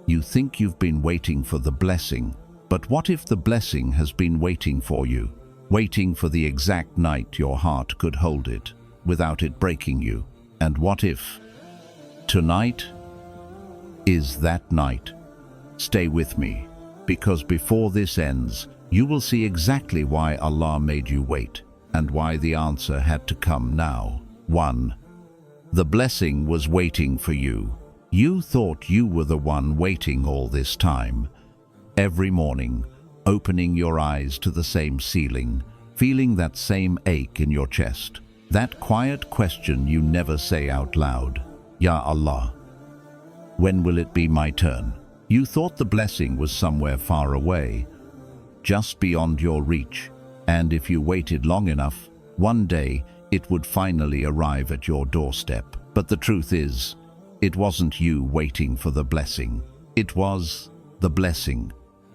You think you've been waiting for the blessing, but what if the blessing has been waiting for you, waiting for the exact night your heart could hold it, without it breaking you? And what if tonight is that night? Stay with me, because before this ends, you will see exactly why Allah made you wait, and why the answer had to come now. 1. The blessing was waiting for you. You thought you were the one waiting all this time. Every morning, opening your eyes to the same ceiling, feeling that same ache in your chest, that quiet question you never say out loud, Ya Allah, when will it be my turn? You thought the blessing was somewhere far away, just beyond your reach, and if you waited long enough, one day it would finally arrive at your doorstep. But the truth is, it wasn't you waiting for the blessing. It was the blessing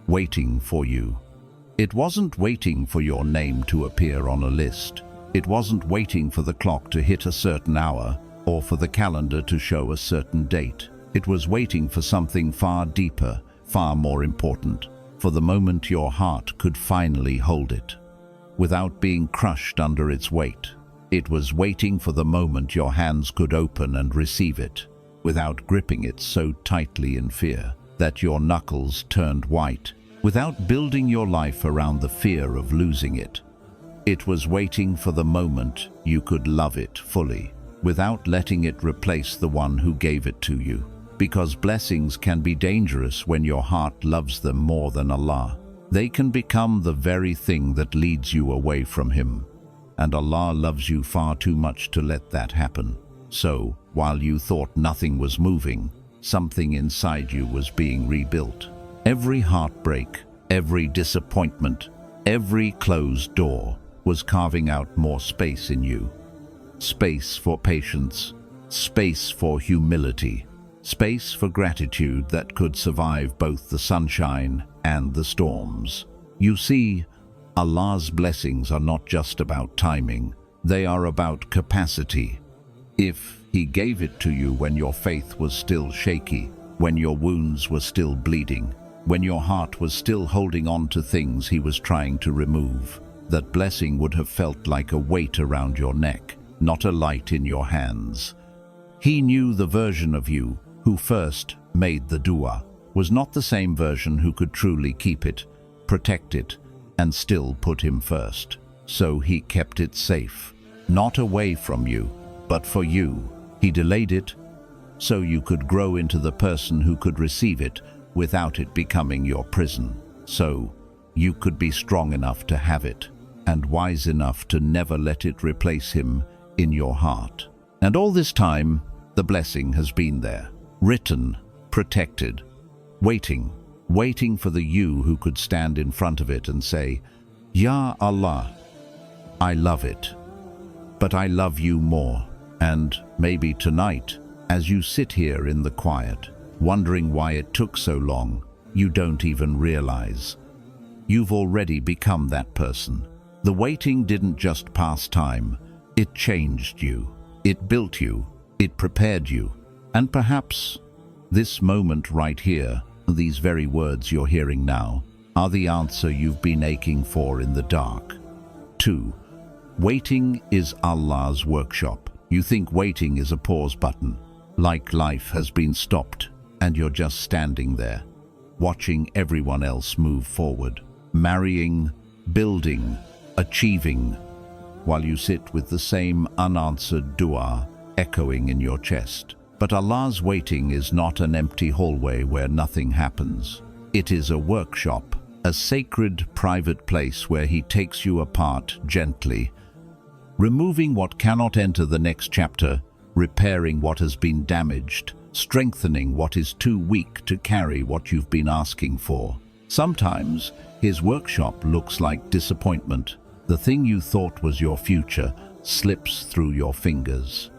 waiting for you. It wasn't waiting for your name to appear on a list. It wasn't waiting for the clock to hit a certain hour or for the calendar to show a certain date. It was waiting for something far deeper, far more important, for the moment your heart could finally hold it, without being crushed under its weight. It was waiting for the moment your hands could open and receive it, without gripping it so tightly in fear that your knuckles turned white, without building your life around the fear of losing it. It was waiting for the moment you could love it fully, without letting it replace the one who gave it to you. Because blessings can be dangerous when your heart loves them more than Allah. They can become the very thing that leads you away from Him. And Allah loves you far too much to let that happen. So, while you thought nothing was moving, something inside you was being rebuilt. Every heartbreak, every disappointment, every closed door was carving out more space in you. Space for patience, space for humility, space for gratitude that could survive both the sunshine and the storms. You see, Allah's blessings are not just about timing, they are about capacity. If He gave it to you when your faith was still shaky, when your wounds were still bleeding, when your heart was still holding on to things He was trying to remove, that blessing would have felt like a weight around your neck, not a light in your hands. He knew the version of you who first made the dua was not the same version who could truly keep it, protect it, and still put Him first. So He kept it safe, not away from you, but for you. He delayed it so you could grow into the person who could receive it without it becoming your prison. So you could be strong enough to have it and wise enough to never let it replace Him in your heart. And all this time, the blessing has been there, written, protected, waiting for the you who could stand in front of it and say, Ya Allah, I love it, but I love you more. And maybe tonight, as you sit here in the quiet, wondering why it took so long, you don't even realize. You've already become that person. The waiting didn't just pass time, it changed you, it built you, it prepared you. And perhaps this moment right here, these very words you're hearing now, are the answer you've been aching for in the dark. 2. Waiting is Allah's workshop. You think waiting is a pause button, like life has been stopped and you're just standing there, watching everyone else move forward, marrying, building, achieving, while you sit with the same unanswered dua echoing in your chest. But Allah's waiting is not an empty hallway where nothing happens. It is a workshop, a sacred private place where He takes you apart gently, removing what cannot enter the next chapter, repairing what has been damaged, strengthening what is too weak to carry what you've been asking for. Sometimes His workshop looks like disappointment. The thing you thought was your future slips through your fingers.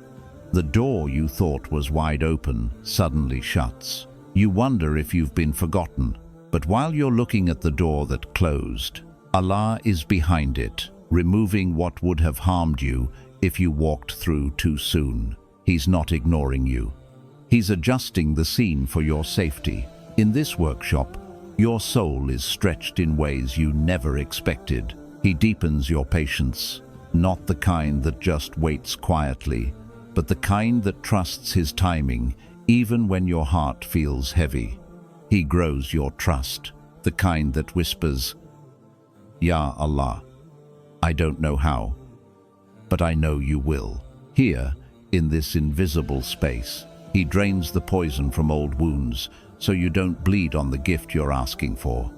The door you thought was wide open suddenly shuts. You wonder if you've been forgotten, but while you're looking at the door that closed, Allah is behind it, removing what would have harmed you if you walked through too soon. He's not ignoring you. He's adjusting the scene for your safety, In this workshop, your soul is stretched in ways you never expected. He deepens your patience, not the kind that just waits quietly, but the kind that trusts his timing, even when your heart feels heavy. He grows your trust, the kind that whispers, "Ya Allah, I don't know how, but I know you will." Here, in this invisible space, he drains the poison from old wounds so you don't bleed on the gift you're asking for.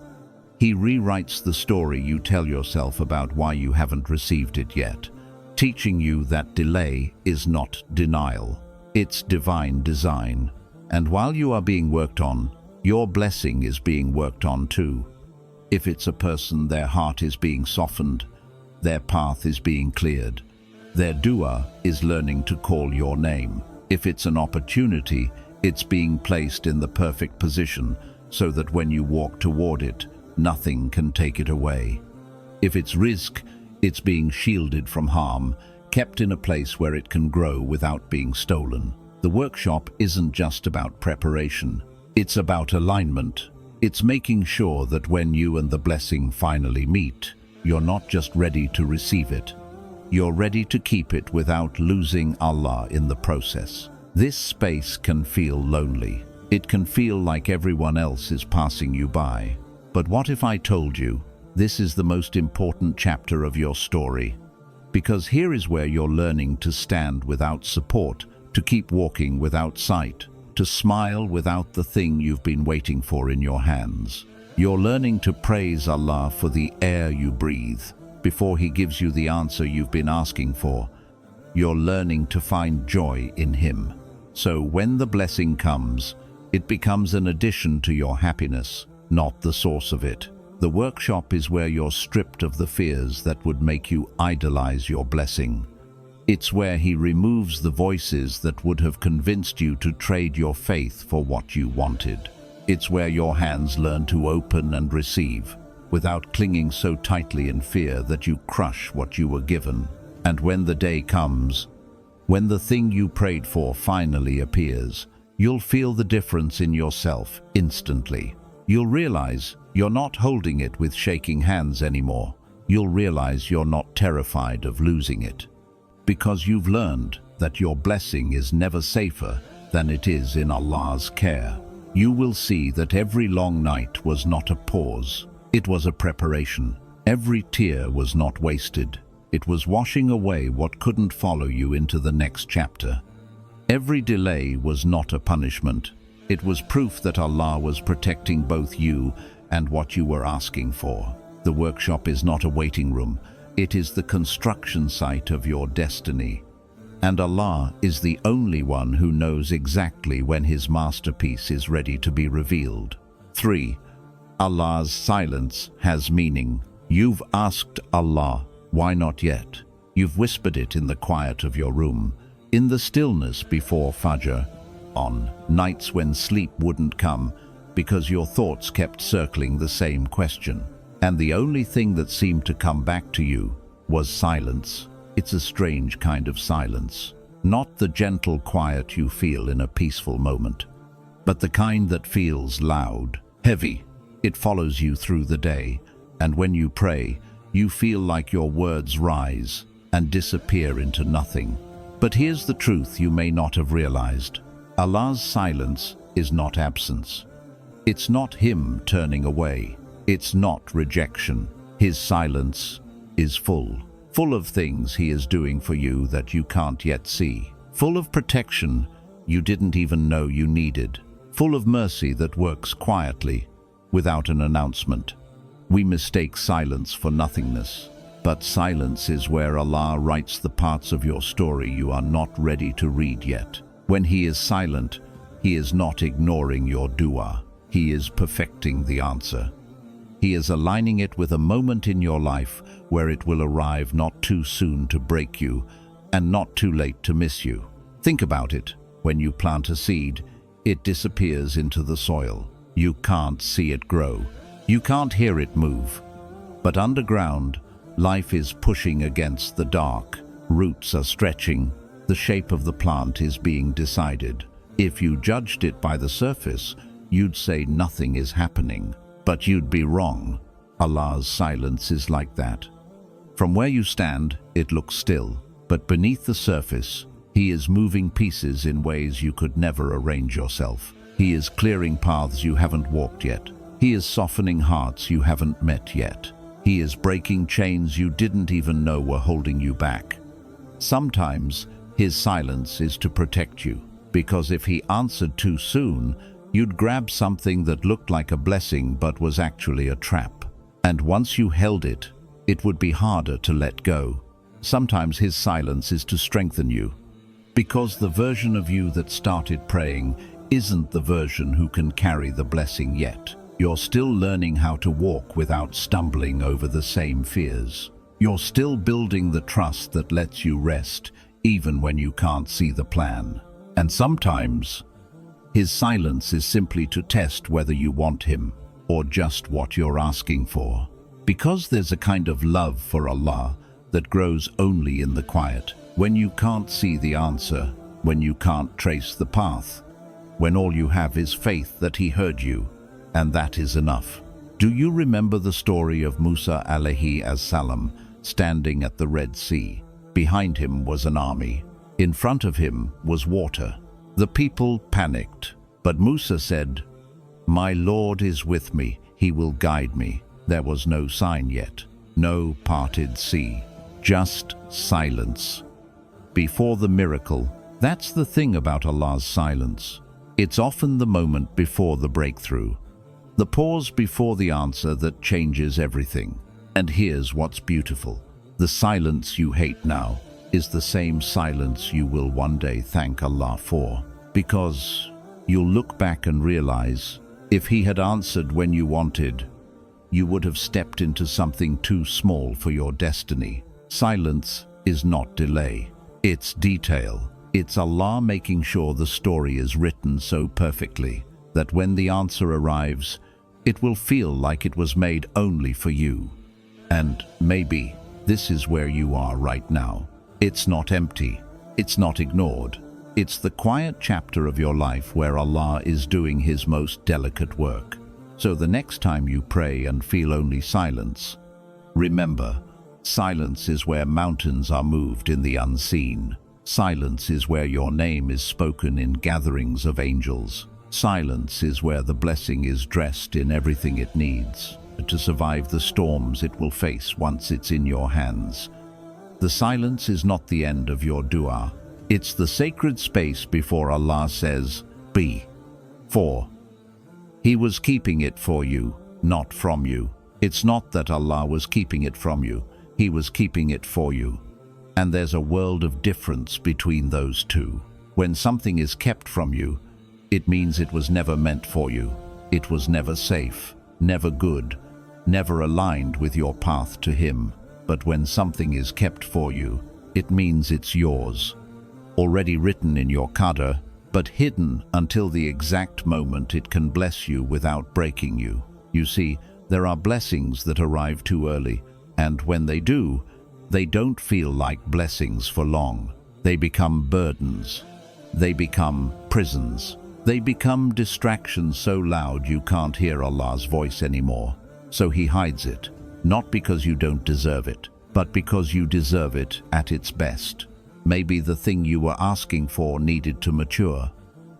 He rewrites the story you tell yourself about why you haven't received it yet, teaching you that delay is not denial, it's divine design. And while you are being worked on, your blessing is being worked on too. If it's a person, their heart is being softened, their path is being cleared, their dua is learning to call your name. If it's an opportunity, it's being placed in the perfect position so that when you walk toward it, nothing can take it away. If it's risk, it's being shielded from harm, kept in a place where it can grow without being stolen. The workshop isn't just about preparation, it's about alignment. It's making sure that when you and the blessing finally meet, you're not just ready to receive it, you're ready to keep it without losing Allah in the process. This space can feel lonely. It can feel like everyone else is passing you by. But what if I told you this is the most important chapter of your story? Because here is where you're learning to stand without support, to keep walking without sight, to smile without the thing you've been waiting for in your hands. You're learning to praise Allah for the air you breathe before He gives you the answer you've been asking for. You're learning to find joy in Him. So when the blessing comes, it becomes an addition to your happiness, not the source of it. The workshop is where you're stripped of the fears that would make you idolize your blessing. It's where He removes the voices that would have convinced you to trade your faith for what you wanted. It's where your hands learn to open and receive, without clinging so tightly in fear that you crush what you were given. And when the day comes, when the thing you prayed for finally appears, you'll feel the difference in yourself instantly. You'll realize you're not holding it with shaking hands anymore. You'll realize you're not terrified of losing it, because you've learned that your blessing is never safer than it is in Allah's care. You will see that every long night was not a pause, it was a preparation. Every tear was not wasted. It was washing away what couldn't follow you into the next chapter. Every delay was not a punishment. It was proof that Allah was protecting both you and what you were asking for. The workshop is not a waiting room. It is the construction site of your destiny. And Allah is the only one who knows exactly when His masterpiece is ready to be revealed. 3. Allah's silence has meaning. You've asked Allah, "Why not yet?" You've whispered it in the quiet of your room, in the stillness before Fajr, on nights when sleep wouldn't come because your thoughts kept circling the same question. And the only thing that seemed to come back to you was silence. It's a strange kind of silence. Not the gentle quiet you feel in a peaceful moment, but the kind that feels loud, heavy. It follows you through the day, and when you pray, you feel like your words rise and disappear into nothing. But here's the truth you may not have realized. Allah's silence is not absence. It's not Him turning away. It's not rejection. His silence is full of things He is doing for you that you can't yet see. Full of protection you didn't even know you needed. Full of mercy that works quietly, without an announcement. We mistake silence for nothingness, but silence is where Allah writes the parts of your story you are not ready to read yet. When He is silent, He is not ignoring your dua. He is perfecting the answer. He is aligning it with a moment in your life where it will arrive not too soon to break you and not too late to miss you. Think about it. When you plant a seed, it disappears into the soil. You can't see it grow. You can't hear it move. But underground, life is pushing against the dark. Roots are stretching. The shape of the plant is being decided. If you judged it by the surface, you'd say nothing is happening, but you'd be wrong. Allah's silence is like that. From where you stand, it looks still, but beneath the surface, He is moving pieces in ways you could never arrange yourself. He is clearing paths you haven't walked yet. He is softening hearts you haven't met yet. He is breaking chains you didn't even know were holding you back. Sometimes, His silence is to protect you, because if He answered too soon, you'd grab something that looked like a blessing but was actually a trap. And once you held it, it would be harder to let go. Sometimes His silence is to strengthen you, because the version of you that started praying isn't the version who can carry the blessing yet. You're still learning how to walk without stumbling over the same fears. You're still building the trust that lets you rest even when you can't see the plan. And sometimes, His silence is simply to test whether you want Him or just what you're asking for. Because there's a kind of love for Allah that grows only in the quiet, when you can't see the answer, when you can't trace the path, when all you have is faith that He heard you, and that is enough. Do you remember the story of Musa alayhi as-salam standing at the Red Sea? Behind him was an army. In front of him was water. The people panicked, but Musa said, "My Lord is with me, He will guide me." There was no sign yet, no parted sea, just silence. Before the miracle, that's the thing about Allah's silence. It's often the moment before the breakthrough, the pause before the answer that changes everything. And here's what's beautiful. The silence you hate now is the same silence you will one day thank Allah for, because you'll look back and realize, if He had answered when you wanted, you would have stepped into something too small for your destiny. Silence is not delay, it's detail. It's Allah making sure the story is written so perfectly that when the answer arrives, it will feel like it was made only for you. And maybe this is where you are right now. It's not empty, it's not ignored. It's the quiet chapter of your life where Allah is doing His most delicate work. So the next time you pray and feel only silence, remember, silence is where mountains are moved in the unseen. Silence is where your name is spoken in gatherings of angels. Silence is where the blessing is dressed in everything it needs to survive the storms it will face once it's in your hands. The silence is not the end of your dua. It's the sacred space before Allah says, "Be." 4. He was keeping it for you, not from you. It's not that Allah was keeping it from you. He was keeping it for you. And there's a world of difference between those two. When something is kept from you, it means it was never meant for you. It was never safe, never good, never aligned with your path to Him. But when something is kept for you, it means it's yours, already written in your qadr, but hidden until the exact moment it can bless you without breaking you. You see, there are blessings that arrive too early, and when they do, they don't feel like blessings for long. They become burdens. They become prisons. They become distractions so loud you can't hear Allah's voice anymore. So He hides it, not because you don't deserve it, but because you deserve it at its best. Maybe the thing you were asking for needed to mature.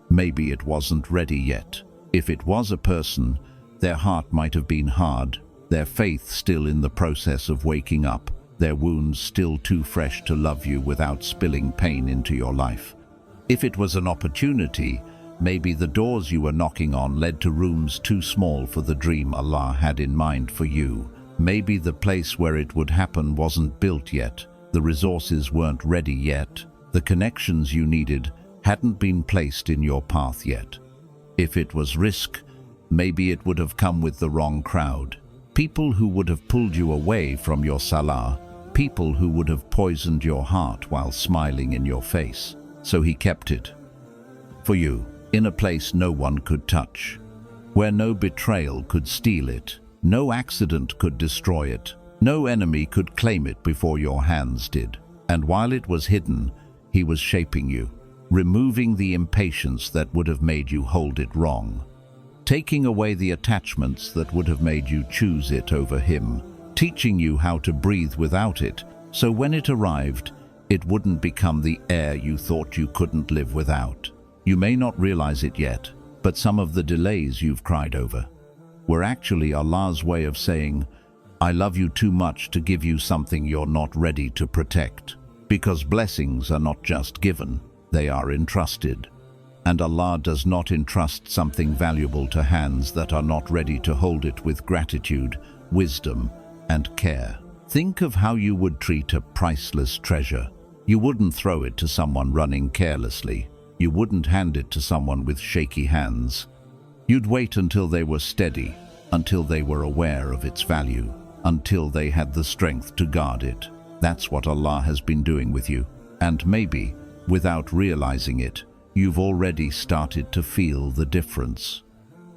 Maybe it wasn't ready yet. If it was a person, their heart might have been hard, their faith still in the process of waking up, their wounds still too fresh to love you without spilling pain into your life. If it was an opportunity, maybe the doors you were knocking on led to rooms too small for the dream Allah had in mind for you. Maybe the place where it would happen wasn't built yet, the resources weren't ready yet, the connections you needed hadn't been placed in your path yet. If it was risk, maybe it would have come with the wrong crowd. People who would have pulled you away from your salah, people who would have poisoned your heart while smiling in your face. So He kept it for you, in a place no one could touch, where no betrayal could steal it, no accident could destroy it, no enemy could claim it before your hands did. And while it was hidden, He was shaping you, removing the impatience that would have made you hold it wrong. taking away the attachments that would have made you choose it over Him, teaching you how to breathe without it, so when it arrived, it wouldn't become the air you thought you couldn't live without. You may not realize it yet, but some of the delays you've cried over were actually Allah's way of saying, I love you too much to give you something you're not ready to protect. Because blessings are not just given, they are entrusted. And Allah does not entrust something valuable to hands that are not ready to hold it with gratitude, wisdom, and care. Think of how you would treat a priceless treasure. You wouldn't throw it to someone running carelessly. You wouldn't hand it to someone with shaky hands. You'd wait until they were steady, until they were aware of its value, until they had the strength to guard it. That's what Allah has been doing with you. And maybe, without realizing it, you've already started to feel the difference.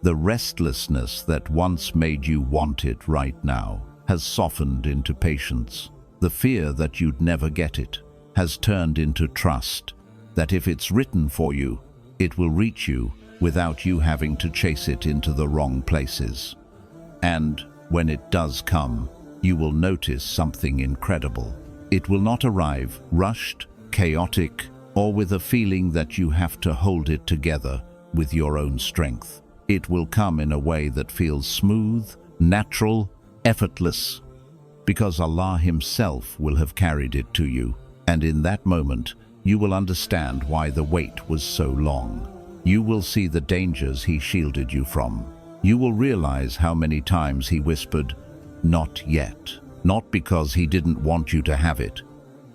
The restlessness that once made you want it right now has softened into patience. The fear that you'd never get it has turned into trust, that if it's written for you, it will reach you without you having to chase it into the wrong places. And when it does come, you will notice something incredible. It will not arrive rushed, chaotic, or with a feeling that you have to hold it together with your own strength. It will come in a way that feels smooth, natural, effortless, because Allah Himself will have carried it to you, and in that moment, you will understand why the wait was so long. You will see the dangers He shielded you from. You will realize how many times He whispered, "Not yet," not because He didn't want you to have it,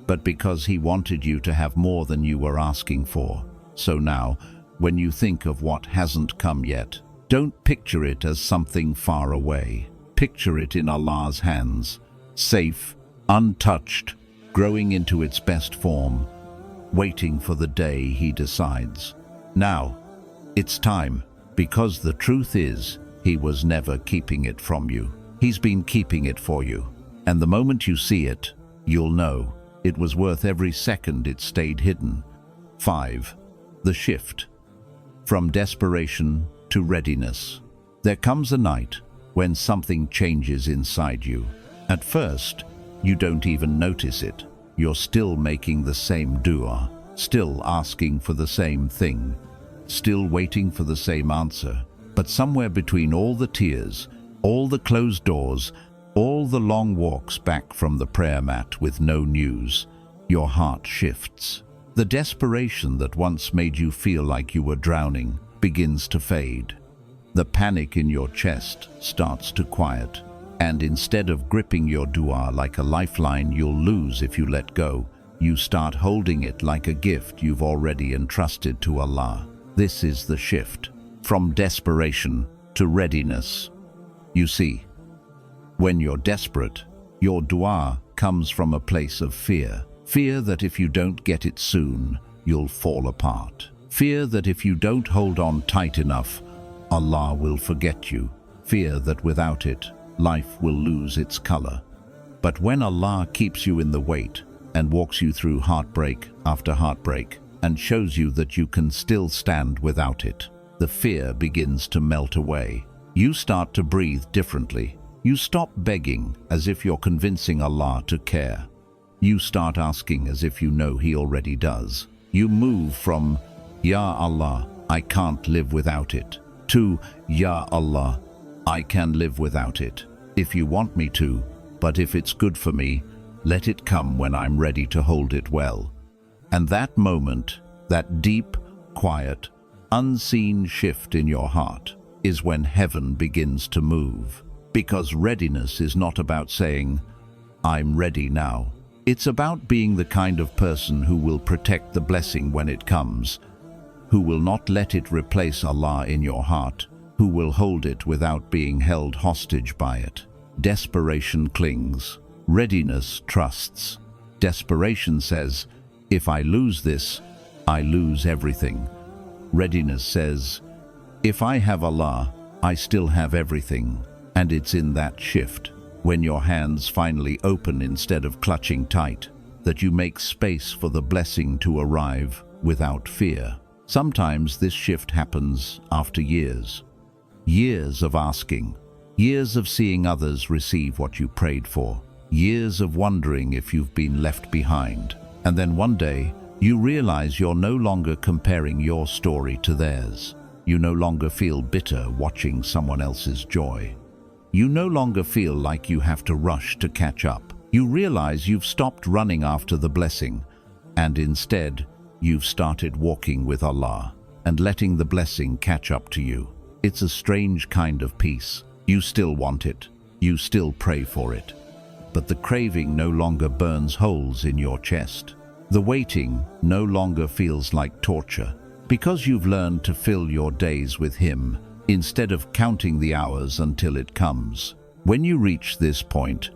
but because He wanted you to have more than you were asking for. So now, when you think of what hasn't come yet, don't picture it as something far away. Picture it in Allah's hands, safe, untouched, growing into its best form, waiting for the day He decides. Now, it's time, because the truth is, He was never keeping it from you. He's been keeping it for you. And the moment you see it, you'll know it was worth every second it stayed hidden. 5. The shift. From desperation to readiness. There comes a night when something changes inside you. At first, you don't even notice it. You're still making the same dua, still asking for the same thing, still waiting for the same answer. But somewhere between all the tears, all the closed doors, all the long walks back from the prayer mat with no news, your heart shifts. The desperation that once made you feel like you were drowning begins to fade. The panic in your chest starts to quiet, and instead of gripping your dua like a lifeline you'll lose if you let go, you start holding it like a gift you've already entrusted to Allah. This is the shift, from desperation to readiness. You see, when you're desperate, your dua comes from a place of fear. Fear that if you don't get it soon, you'll fall apart. Fear that if you don't hold on tight enough, Allah will forget you. Fear that without it, life will lose its color. But when Allah keeps you in the wait and walks you through heartbreak after heartbreak and shows you that you can still stand without it, the fear begins to melt away. You start to breathe differently. You stop begging as if you're convincing Allah to care. You start asking as if you know He already does. You move from, Ya Allah, I can't live without it, to, Ya Allah, I can live without it, if you want me to, but if it's good for me, let it come when I'm ready to hold it well. And that moment, that deep, quiet, unseen shift in your heart, is when heaven begins to move. Because readiness is not about saying, I'm ready now. It's about being the kind of person who will protect the blessing when it comes, who will not let it replace Allah in your heart, who will hold it without being held hostage by it. Desperation clings. Readiness trusts. Desperation says, if I lose this, I lose everything. Readiness says, if I have Allah, I still have everything. And it's in that shift, when your hands finally open instead of clutching tight, that you make space for the blessing to arrive without fear. Sometimes this shift happens after years. Years of asking, years of seeing others receive what you prayed for, years of wondering if you've been left behind. And then one day, you realize you're no longer comparing your story to theirs. You no longer feel bitter watching someone else's joy. You no longer feel like you have to rush to catch up. You realize you've stopped running after the blessing, and instead, you've started walking with Allah and letting the blessing catch up to you. It's a strange kind of peace. You still want it. You still pray for it. But the craving no longer burns holes in your chest. The waiting no longer feels like torture, because you've learned to fill your days with Him instead of counting the hours until it comes. When you reach this point,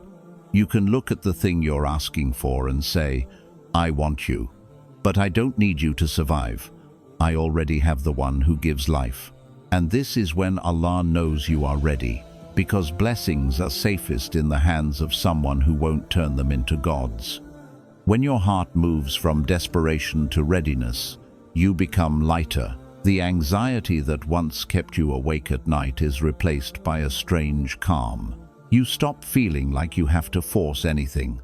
you can look at the thing you're asking for and say, I want you, but I don't need you to survive. I already have the one who gives life. And this is when Allah knows you are ready, because blessings are safest in the hands of someone who won't turn them into gods. When your heart moves from desperation to readiness, you become lighter. The anxiety that once kept you awake at night is replaced by a strange calm. You stop feeling like you have to force anything.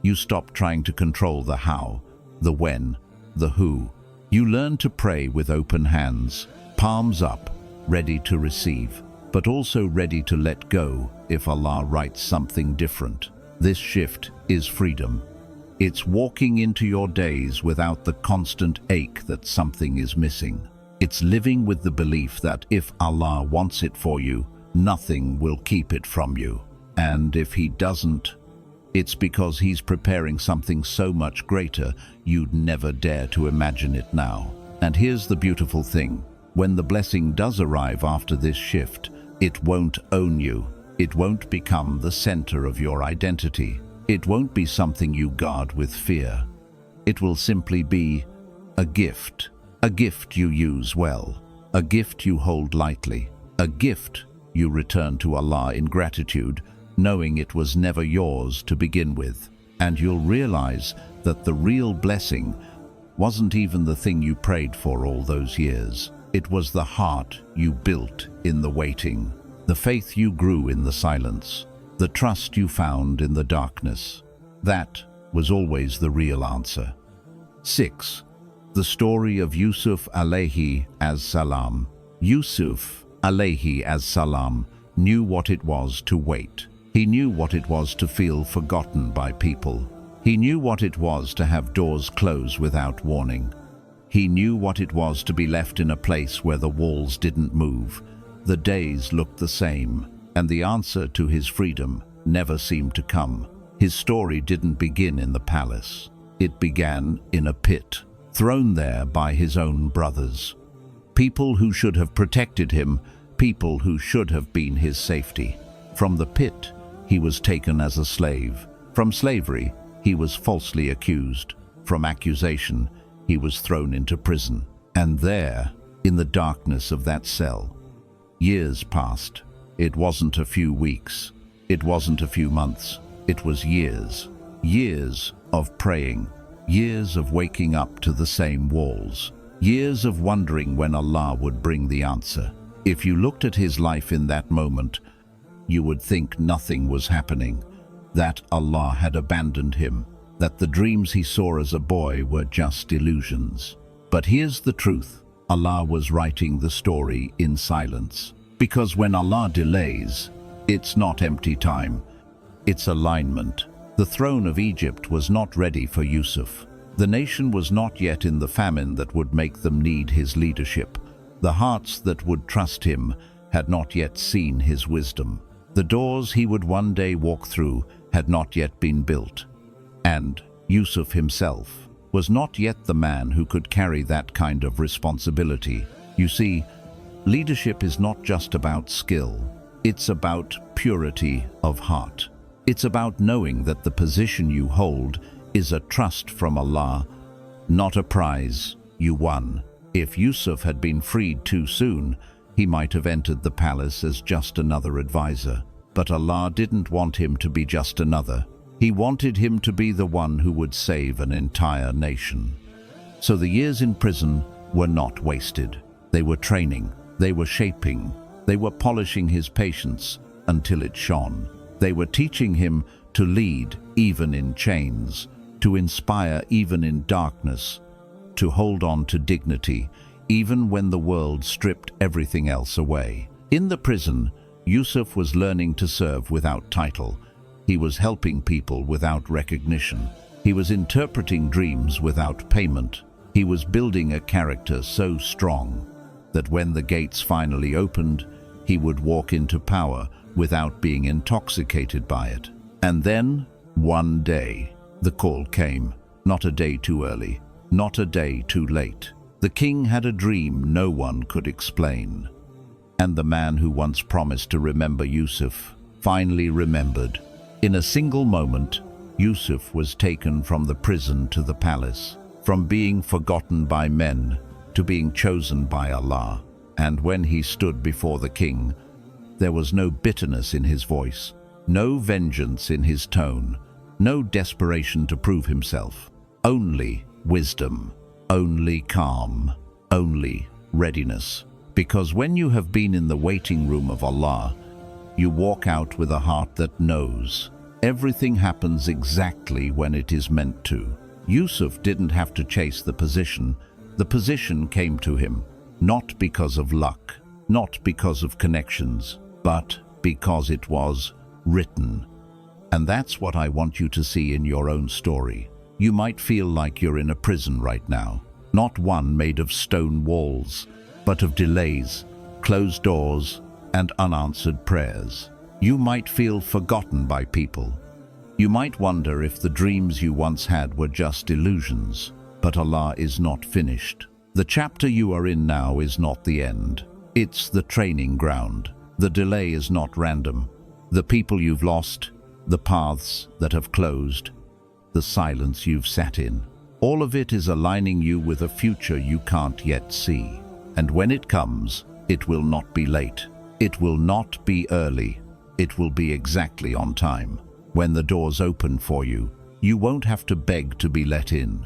You stop trying to control the how, the when, the who. You learn to pray with open hands, palms up, ready to receive, but also ready to let go if Allah writes something different. This shift is freedom. It's walking into your days without the constant ache that something is missing. It's living with the belief that if Allah wants it for you, nothing will keep it from you. And if He doesn't, it's because He's preparing something so much greater you'd never dare to imagine it now. And here's the beautiful thing. When the blessing does arrive after this shift, it won't own you. It won't become the center of your identity. It won't be something you guard with fear. It will simply be a gift you use well, a gift you hold lightly, a gift you return to Allah in gratitude, knowing it was never yours to begin with. And you'll realize that the real blessing wasn't even the thing you prayed for all those years. It was the heart you built in the waiting, the faith you grew in the silence, the trust you found in the darkness. That was always the real answer. 6. The story of Yusuf alayhi as-salam. Yusuf alayhi as-salam knew what it was to wait. He knew what it was to feel forgotten by people. He knew what it was to have doors close without warning. He knew what it was to be left in a place where the walls didn't move. The days looked the same, and the answer to his freedom never seemed to come. His story didn't begin in the palace. It began in a pit, thrown there by his own brothers. People who should have protected him, people who should have been his safety. From the pit, he was taken as a slave. From slavery, he was falsely accused. From accusation, he was thrown into prison. And there, in the darkness of that cell, years passed. It wasn't a few weeks. It wasn't a few months. It was years. Years of praying. Years of waking up to the same walls. Years of wondering when Allah would bring the answer. If you looked at his life in that moment, you would think nothing was happening, that Allah had abandoned him, that the dreams he saw as a boy were just illusions. But here's the truth. Allah was writing the story in silence. Because when Allah delays, it's not empty time, it's alignment. The throne of Egypt was not ready for Yusuf. The nation was not yet in the famine that would make them need his leadership. The hearts that would trust him had not yet seen his wisdom. The doors he would one day walk through had not yet been built. And Yusuf himself was not yet the man who could carry that kind of responsibility. You see, leadership is not just about skill. It's about purity of heart. It's about knowing that the position you hold is a trust from Allah, not a prize you won. If Yusuf had been freed too soon, he might have entered the palace as just another advisor. But Allah didn't want him to be just another. He wanted him to be the one who would save an entire nation. So the years in prison were not wasted. They were training, they were shaping, They were polishing his patience until it shone. They were teaching him to lead even in chains, to inspire even in darkness, to hold on to dignity even when the world stripped everything else away. In the prison, Yusuf was learning to serve without title. He was helping people without recognition. He was interpreting dreams without payment. He was building a character so strong that when the gates finally opened, he would walk into power without being intoxicated by it. And then, one day, the call came. Not a day too early, not a day too late. The king had a dream no one could explain. And the man who once promised to remember Yusuf finally remembered. In a single moment, Yusuf was taken from the prison to the palace, from being forgotten by men to being chosen by Allah. And when he stood before the king, there was no bitterness in his voice, no vengeance in his tone, no desperation to prove himself. Only wisdom, only calm, only readiness. Because when you have been in the waiting room of Allah, you walk out with a heart that knows everything happens exactly when it is meant to. Yusuf didn't have to chase the position came to him, not because of luck, not because of connections, but because it was written. And that's what I want you to see in your own story. You might feel like you're in a prison right now, not one made of stone walls, but of delays, closed doors, and unanswered prayers. You might feel forgotten by people. You might wonder if the dreams you once had were just illusions. But Allah is not finished. The chapter you are in now is not the end. It's the training ground. The delay is not random. The people you've lost, the paths that have closed, the silence you've sat in, all of it is aligning you with a future you can't yet see. And when it comes, it will not be late. It will not be early. It will be exactly on time. When the doors open for you, you won't have to beg to be let in.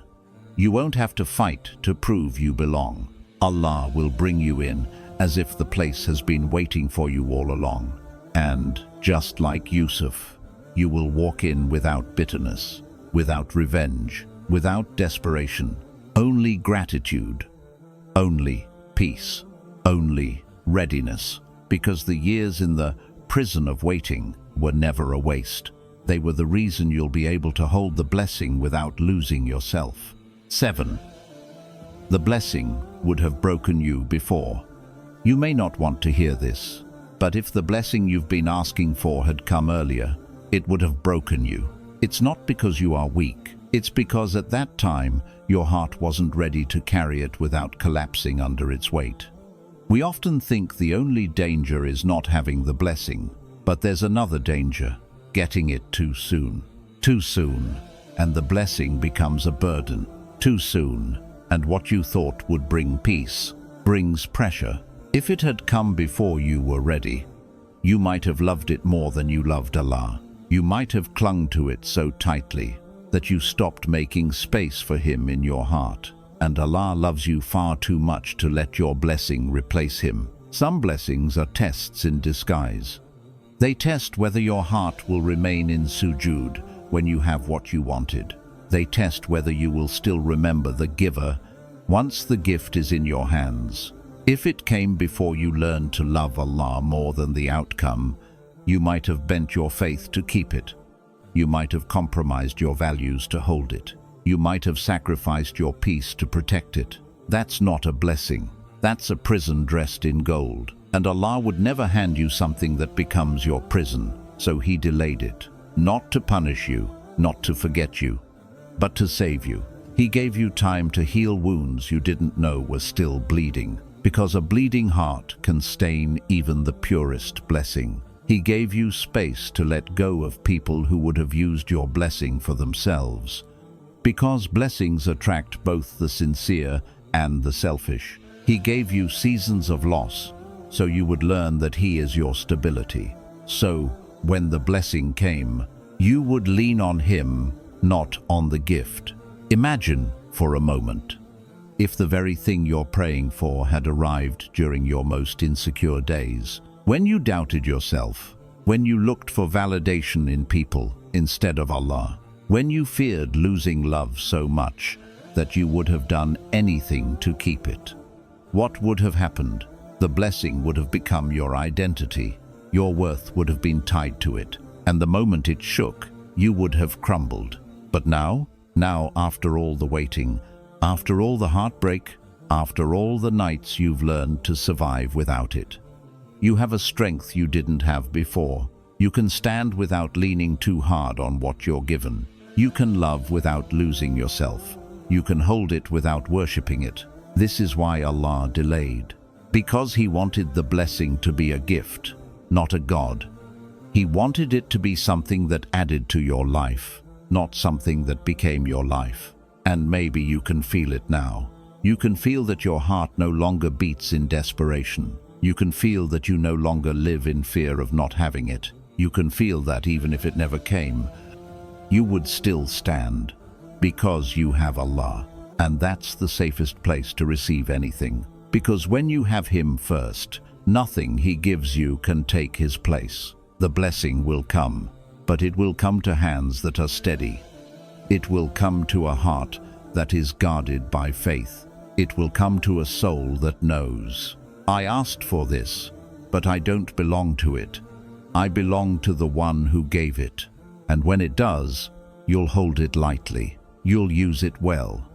You won't have to fight to prove you belong. Allah will bring you in as if the place has been waiting for you all along. And just like Yusuf, you will walk in without bitterness, without revenge, without desperation, only gratitude, only peace, only readiness, because the years in the prison of waiting were never a waste. They were the reason you'll be able to hold the blessing without losing yourself. 7. The blessing would have broken you before. You may not want to hear this, but if the blessing you've been asking for had come earlier, it would have broken you. It's not because you are weak. It's because at that time, your heart wasn't ready to carry it without collapsing under its weight. We often think the only danger is not having the blessing, but there's another danger, getting it too soon. Too soon, and the blessing becomes a burden. Too soon, and what you thought would bring peace brings pressure. If it had come before you were ready, you might have loved it more than you loved Allah. You might have clung to it so tightly that you stopped making space for Him in your heart. And Allah loves you far too much to let your blessing replace Him. Some blessings are tests in disguise. They test whether your heart will remain in sujood when you have what you wanted. They test whether you will still remember the giver once the gift is in your hands. If it came before you learned to love Allah more than the outcome, you might have bent your faith to keep it. You might have compromised your values to hold it. You might have sacrificed your peace to protect it. That's not a blessing. That's a prison dressed in gold. And Allah would never hand you something that becomes your prison, so He delayed it. Not to punish you, not to forget you, but to save you. He gave you time to heal wounds you didn't know were still bleeding, because a bleeding heart can stain even the purest blessing. He gave you space to let go of people who would have used your blessing for themselves, because blessings attract both the sincere and the selfish. He gave you seasons of loss, so you would learn that He is your stability. So, when the blessing came, you would lean on Him, not on the gift. Imagine, for a moment, if the very thing you're praying for had arrived during your most insecure days. When you doubted yourself, when you looked for validation in people instead of Allah, when you feared losing love so much that you would have done anything to keep it, what would have happened? The blessing would have become your identity. Your worth would have been tied to it, and the moment it shook, you would have crumbled. But now, after all the waiting, after all the heartbreak, after all the nights you've learned to survive without it, you have a strength you didn't have before. You can stand without leaning too hard on what you're given. You can love without losing yourself. You can hold it without worshipping it. This is why Allah delayed. Because He wanted the blessing to be a gift, not a god. He wanted it to be something that added to your life, not something that became your life. And maybe you can feel it now. You can feel that your heart no longer beats in desperation. You can feel that you no longer live in fear of not having it. You can feel that even if it never came, you would still stand, because you have Allah. And that's the safest place to receive anything. Because when you have Him first, nothing He gives you can take His place. The blessing will come, but it will come to hands that are steady. It will come to a heart that is guarded by faith. It will come to a soul that knows, I asked for this, but I don't belong to it. I belong to the one who gave it. And when it does, you'll hold it lightly. You'll use it well.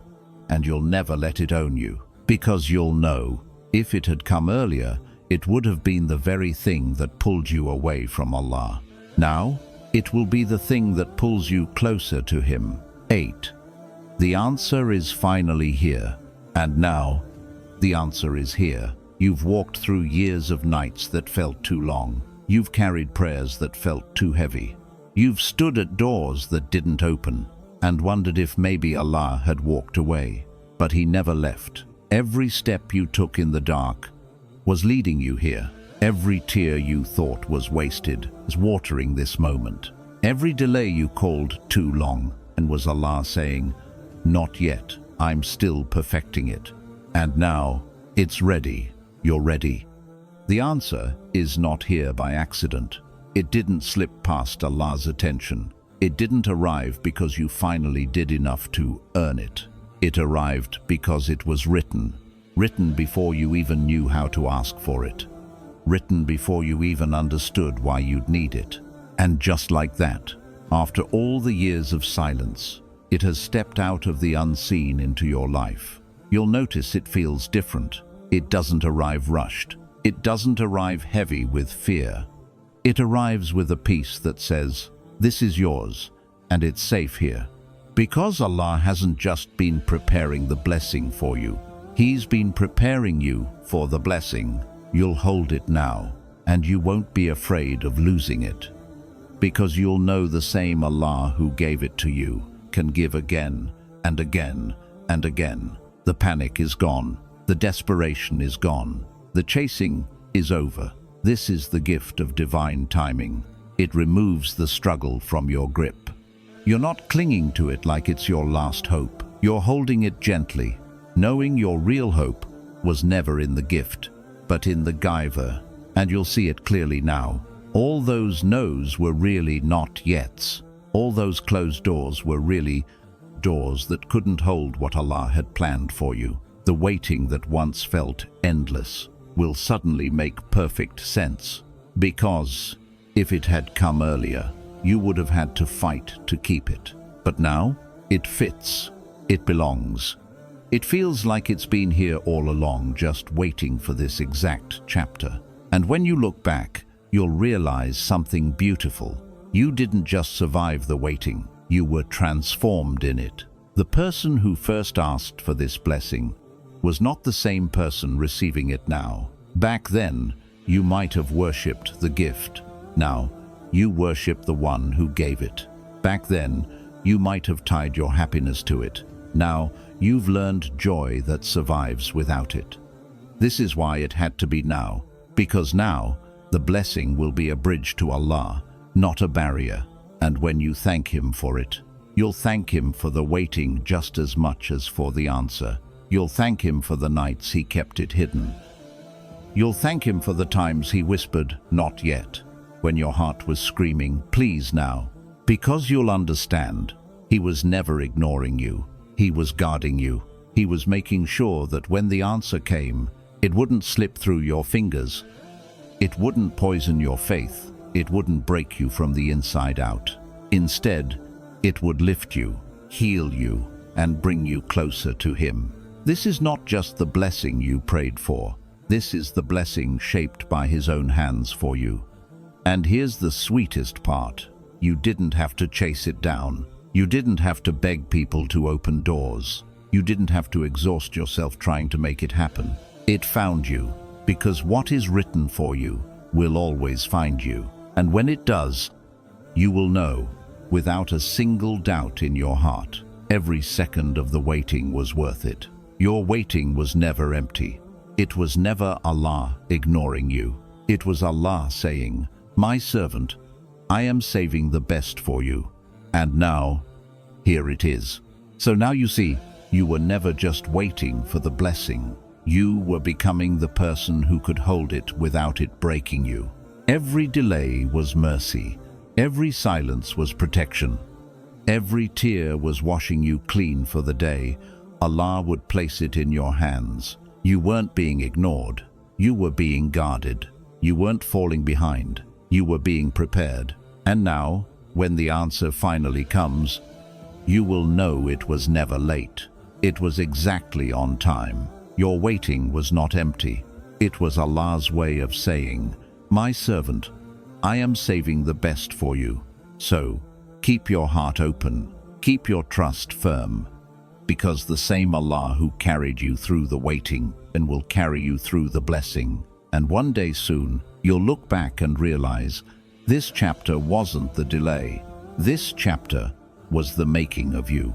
And you'll never let it own you. Because you'll know, if it had come earlier, it would have been the very thing that pulled you away from Allah. Now, it will be the thing that pulls you closer to Him. 8. The answer is finally here. And now, the answer is here. You've walked through years of nights that felt too long. You've carried prayers that felt too heavy. You've stood at doors that didn't open and wondered if maybe Allah had walked away. But He never left. Every step you took in the dark was leading you here. Every tear you thought was wasted is watering this moment. Every delay you called too long and was Allah saying, not yet, I'm still perfecting it. And now, it's ready. You're ready. The answer is not here by accident. It didn't slip past Allah's attention. It didn't arrive because you finally did enough to earn it. It arrived because it was written. Written before you even knew how to ask for it. Written before you even understood why you'd need it. And just like that, after all the years of silence, it has stepped out of the unseen into your life. You'll notice it feels different. It doesn't arrive rushed. It doesn't arrive heavy with fear. It arrives with a peace that says, this is yours, and it's safe here. Because Allah hasn't just been preparing the blessing for you. He's been preparing you for the blessing. You'll hold it now, and you won't be afraid of losing it. Because you'll know the same Allah who gave it to you can give again and again and again. The panic is gone. The desperation is gone. The chasing is over. This is the gift of divine timing. It removes the struggle from your grip. You're not clinging to it like it's your last hope. You're holding it gently, knowing your real hope was never in the gift, but in the giver. And you'll see it clearly now. All those no's were really not yets. All those closed doors were really doors that couldn't hold what Allah had planned for you. The waiting that once felt endless will suddenly make perfect sense. Because if it had come earlier, you would have had to fight to keep it. But now, it fits. It belongs. It feels like it's been here all along, just waiting for this exact chapter. And when you look back, you'll realize something beautiful. You didn't just survive the waiting, you were transformed in it. The person who first asked for this blessing was not the same person receiving it now. Back then, you might have worshipped the gift. Now, you worship the one who gave it. Back then, you might have tied your happiness to it. Now, you've learned joy that survives without it. This is why it had to be now, because now, the blessing will be a bridge to Allah, not a barrier. And when you thank Him for it, you'll thank Him for the waiting just as much as for the answer. You'll thank Him for the nights He kept it hidden. You'll thank him for the times he whispered, "Not yet," when your heart was screaming, "Please now." Because you'll understand, he was never ignoring you. He was guarding you. He was making sure that when the answer came, it wouldn't slip through your fingers. It wouldn't poison your faith. It wouldn't break you from the inside out. Instead, it would lift you, heal you, and bring you closer to him. This is not just the blessing you prayed for. This is the blessing shaped by his own hands for you. And here's the sweetest part. You didn't have to chase it down. You didn't have to beg people to open doors. You didn't have to exhaust yourself trying to make it happen. It found you, because what is written for you will always find you. And when it does, you will know, without a single doubt in your heart, every second of the waiting was worth it. Your waiting was never empty. It was never Allah ignoring you. It was Allah saying, "My servant, I am saving the best for you. And now, here it is." So now you see, you were never just waiting for the blessing. You were becoming the person who could hold it without it breaking you. Every delay was mercy. Every silence was protection. Every tear was washing you clean for the day Allah would place it in your hands. You weren't being ignored. You were being guarded. You weren't falling behind. You were being prepared. And now, when the answer finally comes, you will know it was never late. It was exactly on time. Your waiting was not empty. It was Allah's way of saying, "My servant, I am saving the best for you. So, keep your heart open, keep your trust firm, because the same Allah who carried you through the waiting and will carry you through the blessing. And one day soon, you'll look back and realize, this chapter wasn't the delay. This chapter was the making of you."